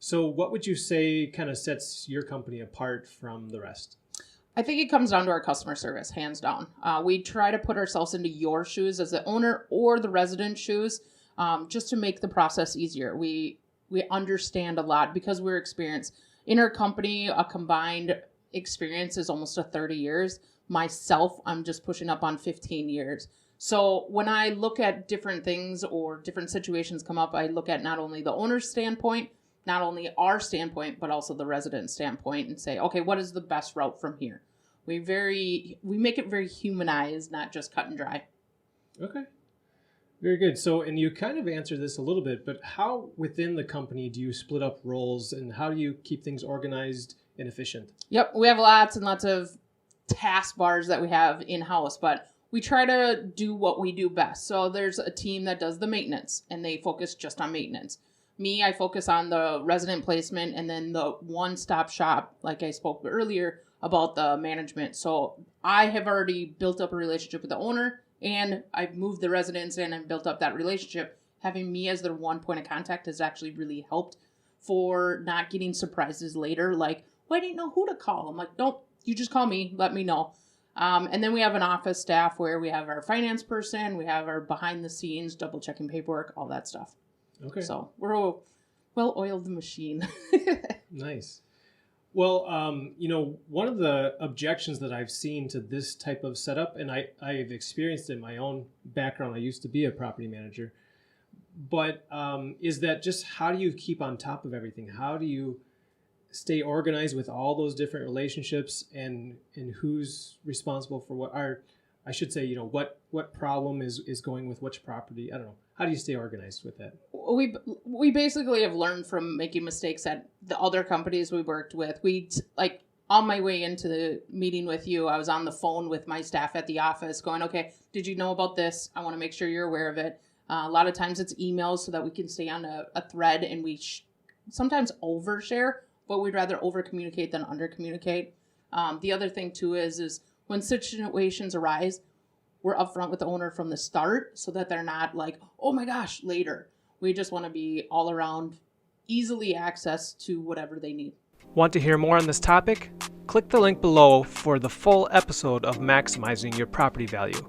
So what would you say kind of sets your company apart from the rest? I think it comes down to our customer service, hands down. We try to put ourselves into your shoes as the owner or the resident shoes, just to make the process easier. We understand a lot because we're experienced. In our company, a combined experience is almost 30 years. Myself, I'm just pushing up on 15 years. So when I look at different things or different situations come up, I look at not only the owner's standpoint, not only our standpoint, but also the resident standpoint and say, okay, what is the best route from here? We make it very humanized, not just cut and dry. Okay. Very good. So, and you kind of answered this a little bit, but how within the company do you split up roles and how do you keep things organized and efficient? Yep. We have lots and lots of task bars that we have in-house, but we try to do what we do best. So there's a team that does the maintenance and they focus just on maintenance. Me, I focus on the resident placement and then the one-stop shop, like I spoke earlier about the management. So I have already built up a relationship with the owner and I've moved the residents in and built up that relationship. Having me as their one point of contact has actually really helped for not getting surprises later. Like, well, I didn't know who to call. I'm like, don't, you just call me, let me know. And then we have an office staff where we have our finance person, we have our behind the scenes, double checking paperwork, all that stuff. Okay. So we're a well-oiled machine. Nice. Well, one of the objections that I've seen to this type of setup, and I've experienced it in my own background, I used to be a property manager, but is that just how do you keep on top of everything? How do you stay organized with all those different relationships and who's responsible for what are, I should say, what problem is going with which property? I don't know. How do you stay organized with that? We basically have learned from making mistakes at the other companies we worked with. On my way into the meeting with you, I was on the phone with my staff at the office going, okay, did you know about this? I want to make sure you're aware of it. A lot of times it's emails so that we can stay on a thread and we sometimes overshare, but we'd rather over communicate than under communicate. The other thing too is when situations arise, we're upfront with the owner from the start so that they're not like, oh my gosh, later. We just want to be all around, easily access to whatever they need. Want to hear more on this topic? Click the link below for the full episode of Maximizing Your Property Value.